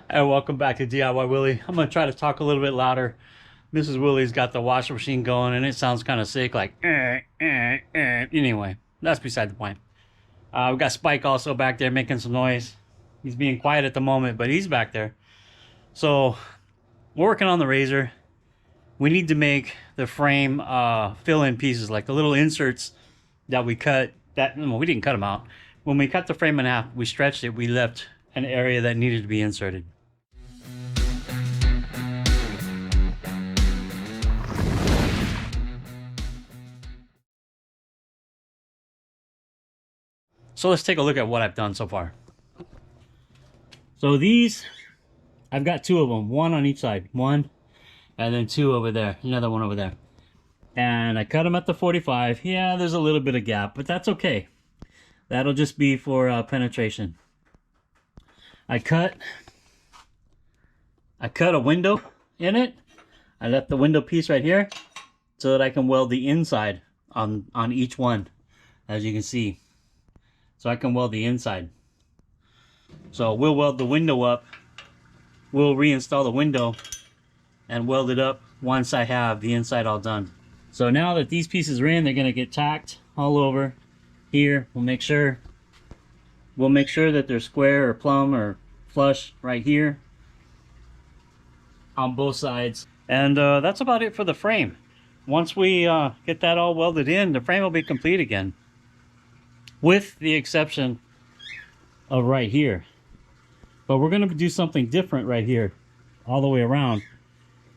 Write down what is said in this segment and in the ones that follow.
Hey, welcome back to DIY Willy. I'm gonna try to talk a little bit louder. Mrs. Willie's got the washing machine going and it sounds kind of sick, like Anyway, that's beside the point. We got Spike also back there making some noise. He's being quiet at the moment, but he's back there. So we're working on the razor. We need to make the frame fill-in pieces, like the little inserts that we cut. Well, we didn't cut them out. When we cut the frame in half, we stretched it. We left an area that needed to be inserted. So let's take a look at what I've done so far. So these, I've got two of them, one on each side, one, and then two over there, another one over there. And I cut them at the 45. Yeah, there's a little bit of gap, but that's okay. That'll just be for penetration. I cut a window in it. I left the window piece right here so that I can weld the inside on each one, as you can see. So I can weld the inside. So we'll weld the window up. We'll reinstall the window and weld it up once I have the inside all done. So now that these pieces are in, they're going to get tacked all over here. We'll make sure that they're square or plumb or flush right here on both sides. And that's about it for the frame. Once we get that all welded in, the frame will be complete again, with the exception of right here. But we're going to do something different right here all the way around,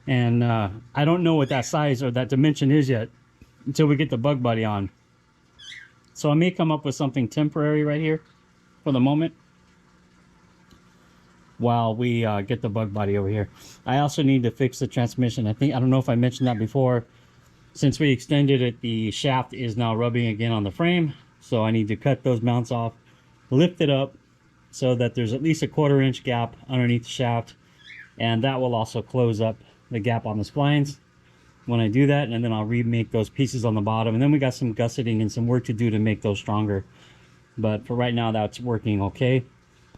and I don't know what that size or that dimension is yet until we get the bug body on. So I may come up with something temporary right here for the moment while we get the bug body over here. I also need to fix the transmission. I don't know if I mentioned that before. Since we extended it, the shaft is now rubbing again on the frame. So I need to cut those mounts off, lift it up so that there's at least a 1/4 inch gap underneath the shaft. And that will also close up the gap on the splines when I do that. And then I'll remake those pieces on the bottom. And then we got some gusseting and some work to do to make those stronger. But for right now, that's working okay.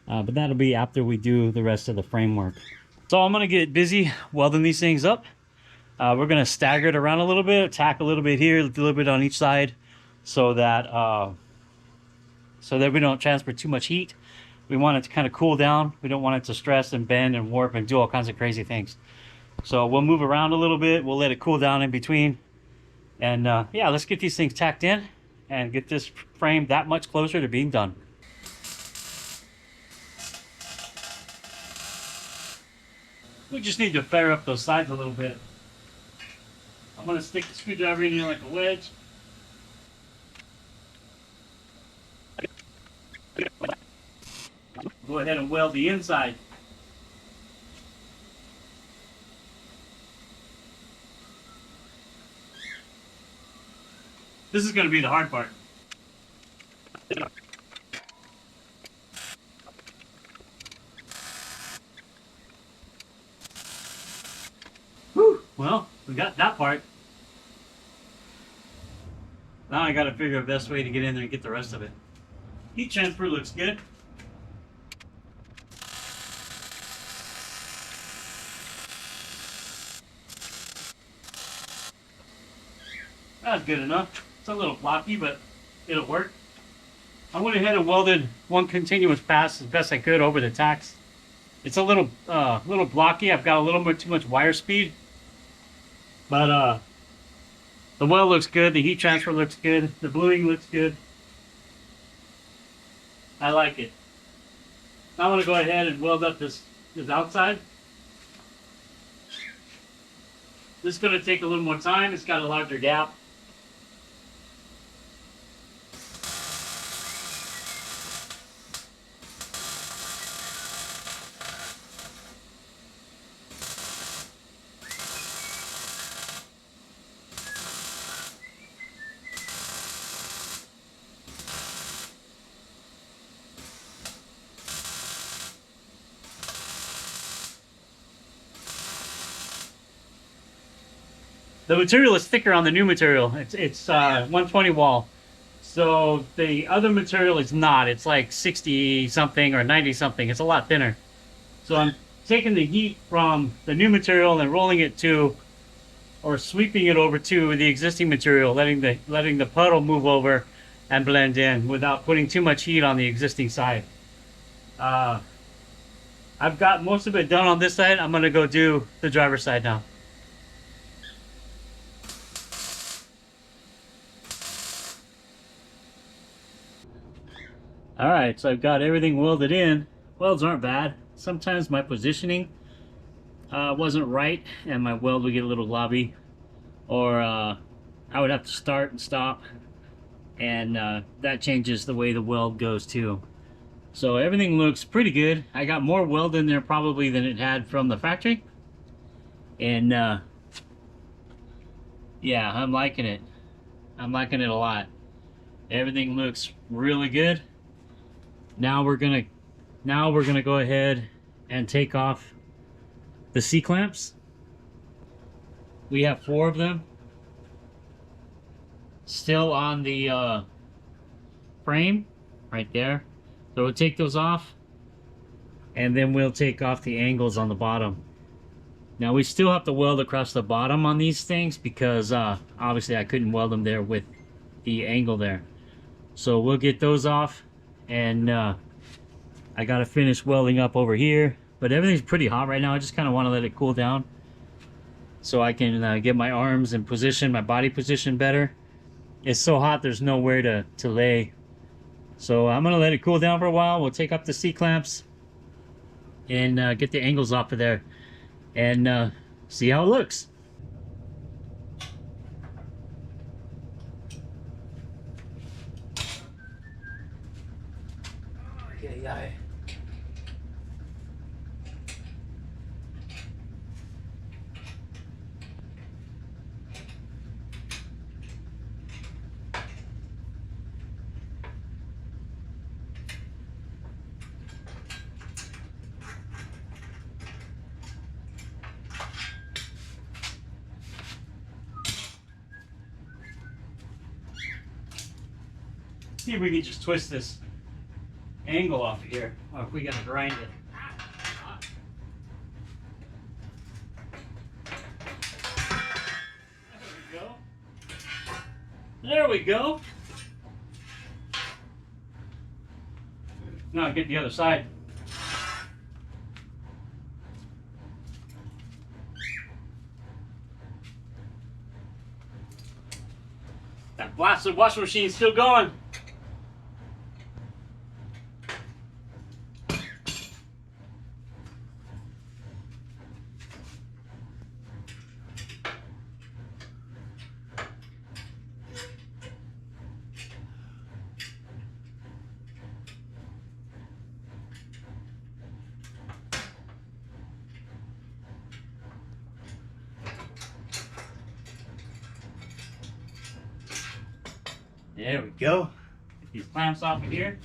But that'll be after we do the rest of the framework. So I'm going to get busy welding these things up. We're going to stagger it around a little bit, tack a little bit here, a little bit on each side, so that we don't transfer too much heat. We want it to kind of cool down. We don't want it to stress and bend and warp and do all kinds of crazy things. So we'll move around a little bit. We'll let it cool down in between. And yeah, let's get these things tacked in and get this frame that much closer to being done. We just need to fair up those sides a little bit. I'm going to stick the screwdriver in here like a wedge. Go ahead and weld the inside. This is going to be the hard part. Whew, well, we got that part. Now I got to figure out the best way to get in there and get the rest of it. Heat transfer looks good. That's good enough. It's a little blocky, but it'll work. I went ahead and welded one continuous pass as best I could over the tacks. It's a little blocky. I've got a little bit too much wire speed, but the weld looks good. The heat transfer looks good. The bluing looks good. I like it. Now I'm going to go ahead and weld up this outside. This is going to take a little more time. It's got a larger gap. The material is thicker on the new material. It's 120 wall. So the other material is not. It's like 60 something or 90 something. It's a lot thinner. So I'm taking the heat from the new material and rolling it to, or sweeping it over to the existing material, letting the puddle move over and blend in without putting too much heat on the existing side. I've got most of it done on this side. I'm gonna go do the driver's side now. Alright, so I've got everything welded in. Welds aren't bad. Sometimes my positioning wasn't right and my weld would get a little globby, or I would have to start and stop, and that changes the way the weld goes too. So everything looks pretty good. I got more weld in there probably than it had from the factory, and yeah, I'm liking it. I'm liking it a lot. Everything looks really good. Now we're gonna go ahead and take off the C-clamps. We have 4 of them still on the frame right there. So we'll take those off, and then we'll take off the angles on the bottom. Now we still have to weld across the bottom on these things because obviously I couldn't weld them there with the angle there. So we'll get those off, and I gotta finish welding up over here, but everything's pretty hot right now. I just kind of want to let it cool down so I can get my arms in position, my body position better. It's so hot there's nowhere to lay, so I'm gonna let it cool down for a while. We'll take up the C-clamps and get the angles off of there and see how it looks. Okay, see if we can just twist this angle off of here, or if we gotta grind it. There we go. There we go. Now get the other side. That blasted washing machine's still going. There we go. Get these clamps off of here.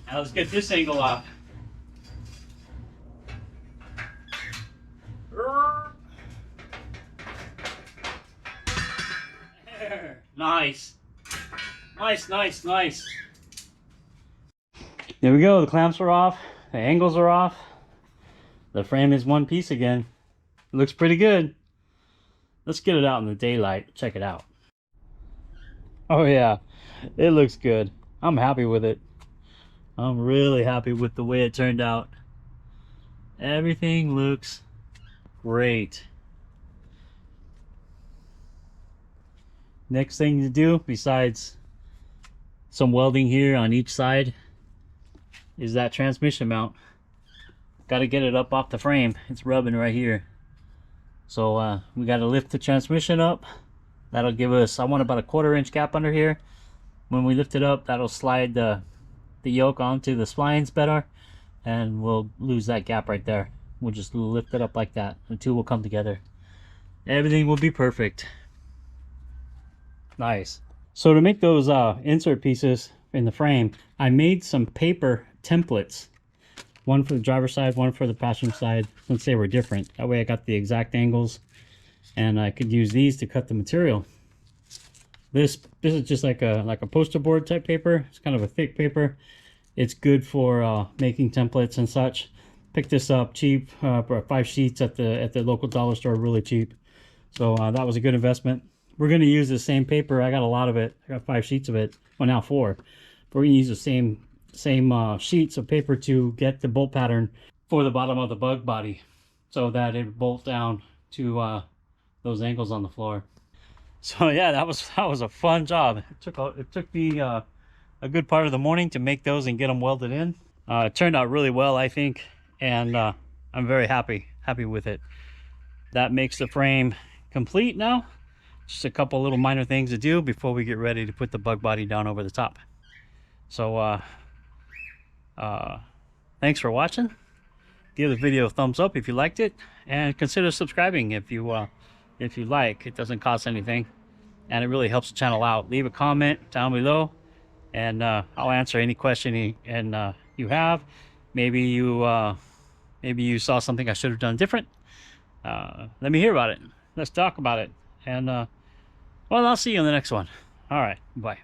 Now let's get this angle off. There. Nice. Nice, nice, nice. There we go. The clamps are off. The angles are off. The frame is one piece again. It looks pretty good. Let's get it out in the daylight. Check it out. Oh yeah, it looks good. I'm happy with it. I'm really happy with the way it turned out. Everything looks great. Next thing to do, besides some welding here on each side, is that transmission mount. Got to get it up off the frame. It's rubbing right here. So we got to lift the transmission up. That'll give us, I want about a 1/4 inch gap under here. When we lift it up, that'll slide the yoke onto the splines better, and we'll lose that gap right there. We'll just lift it up like that. The two will come together. Everything will be perfect. Nice. So to make those insert pieces in the frame, I made some paper templates. One for the driver's side, one for the passenger side, since they were different. That way I got the exact angles, and I could use these to cut the material. This is just like a poster board type paper. It's kind of a thick paper. It's good for making templates and such. Picked this up cheap for 5 sheets at the local dollar store, really cheap. So that was a good investment. We're going to use the same paper. I got a lot of it. I got 5 sheets of it. Well, now 4. But we're going to use the same sheets of paper to get the bolt pattern for the bottom of the bug body, so that it bolt down to those angles on the floor. So yeah, that was a fun job. It took me a good part of the morning to make those and get them welded in. It turned out really well, I think, and I'm very happy with it. That makes the frame complete now. Just a couple little minor things to do before we get ready to put the bug body down over the top. So thanks for watching. Give the video a thumbs up if you liked it, and consider subscribing if you like. It doesn't cost anything, and it really helps the channel out. Leave a comment down below, and I'll answer any question you have. Maybe you saw something I should have done different. Let me hear about it. Let's talk about it. And well, I'll see you in the next one. All right, bye.